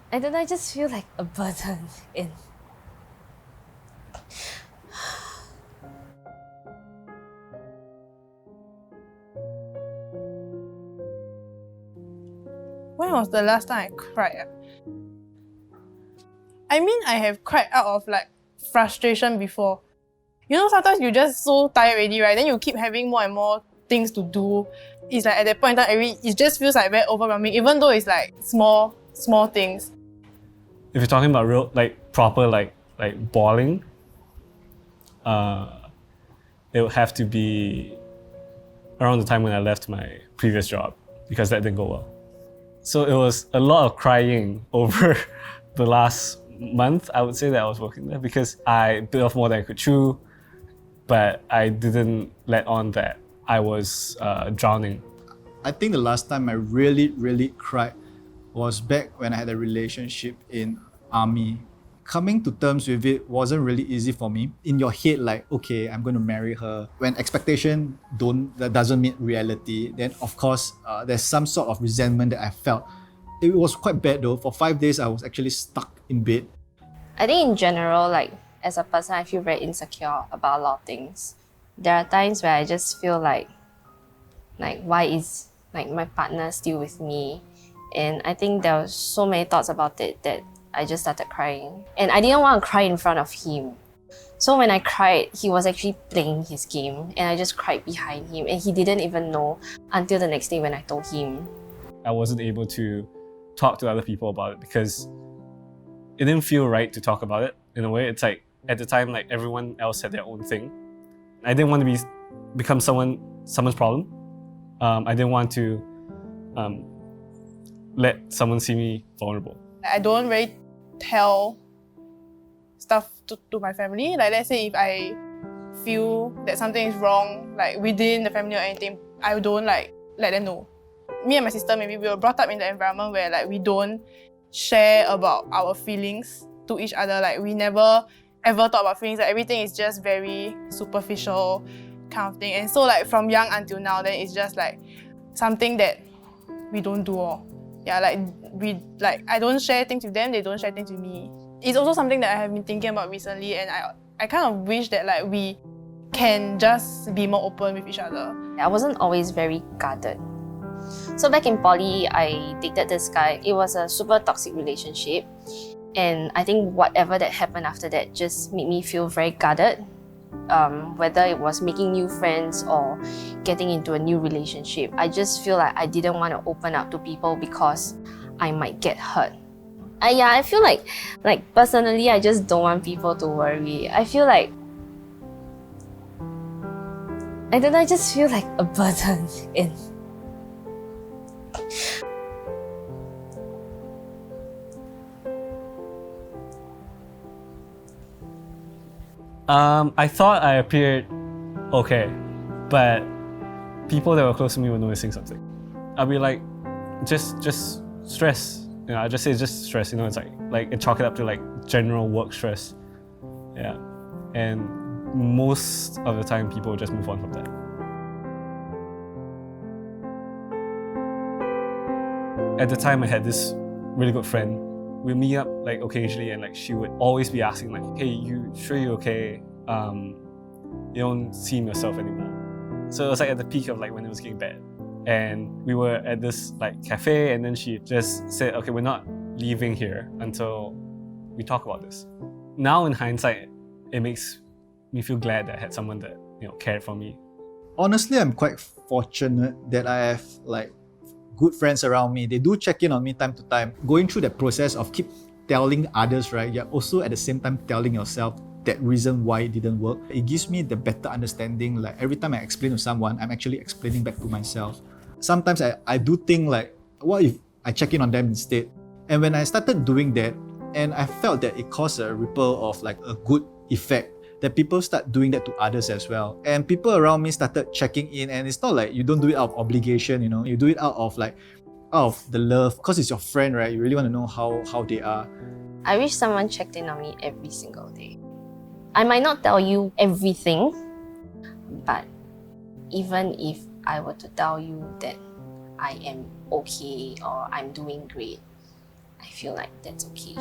I don't know, I just feel like a burden in. When was the last time I cried? I mean, I have cried out of like frustration before. You know, sometimes you just so tired already, right? Then you keep having more and more things to do. It's like at that point in time, it just feels like very overwhelming, even though it's like small things. If you're talking about real, like proper, like bawling, it would have to be around the time when I left my previous job, because that didn't go well. So it was a lot of crying over the last month, I would say, that I was working there, because I bit off more than I could chew, but I didn't let on that I was drowning. I think the last time I really cried was back when I had a relationship in army. Coming to terms with it wasn't really easy for me. In your head, like, okay, I'm going to marry her. When expectation that doesn't meet reality, then of course there's some sort of resentment that I felt. It was quite bad though. For 5 days, I was actually stuck in bed. I think in general, like as a person, I feel very insecure about a lot of things. There are times where I just feel like why is like my partner still with me? And I think there were so many thoughts about it that I just started crying. And I didn't want to cry in front of him. So when I cried, he was actually playing his game and I just cried behind him and he didn't even know until the next day when I told him. I wasn't able to talk to other people about it because it didn't feel right to talk about it. In a way, it's like at the time, like everyone else had their own thing. I didn't want to become someone's problem. I didn't want to let someone see me vulnerable. I don't really tell stuff to my family. Like, let's say if I feel that something is wrong, like within the family or anything, I don't like let them know. Me and my sister, maybe we were brought up in the environment where like we don't share about our feelings to each other. Like we never ever talk about feelings. Like everything is just very superficial kind of thing. And so like from young until now, then it's just like something that we don't do. Yeah, like I don't share things with them, they don't share things with me. It's also something that I have been thinking about recently, and I kind of wish that like we can just be more open with each other. I wasn't always very guarded. So back in poly, I dated this guy. It was a super toxic relationship. And I think whatever that happened after that just made me feel very guarded. Whether it was making new friends or getting into a new relationship, I just feel like I didn't want to open up to people because I might get hurt. I feel like personally, I just don't want people to worry. I feel like, I don't know, I just feel like a burden in. I thought I appeared okay, but people that were close to me were noticing something. I'll be like, just stress. You know, I just say just stress. You know, it's like chalk it up to like general work stress. Yeah, and most of the time people just move on from that. At the time, I had this really good friend. We meet up like occasionally, and like she would always be asking like, "Hey, you sure you're okay? You don't seem yourself anymore." So it was like at the peak of like when it was getting bad, and we were at this like cafe, and then she just said, "Okay, we're not leaving here until we talk about this." Now in hindsight, it makes me feel glad that I had someone that cared for me. Honestly, I'm quite fortunate that I have like good friends around me. They do check in on me time to time. Going through that process of keep telling others, right? You're also at the same time telling yourself that reason why it didn't work. It gives me the better understanding. Like every time I explain to someone, I'm actually explaining back to myself. Sometimes I do think like, what if I check in on them instead? And when I started doing that, and I felt that it caused a ripple of like a good effect, that people start doing that to others as well. And people around me started checking in, and it's not like you don't do it out of obligation, you do it out of the love, because it's your friend, right? You really want to know how they are. I wish someone checked in on me every single day. I might not tell you everything, but even if I were to tell you that I am okay or I'm doing great, I feel like that's okay.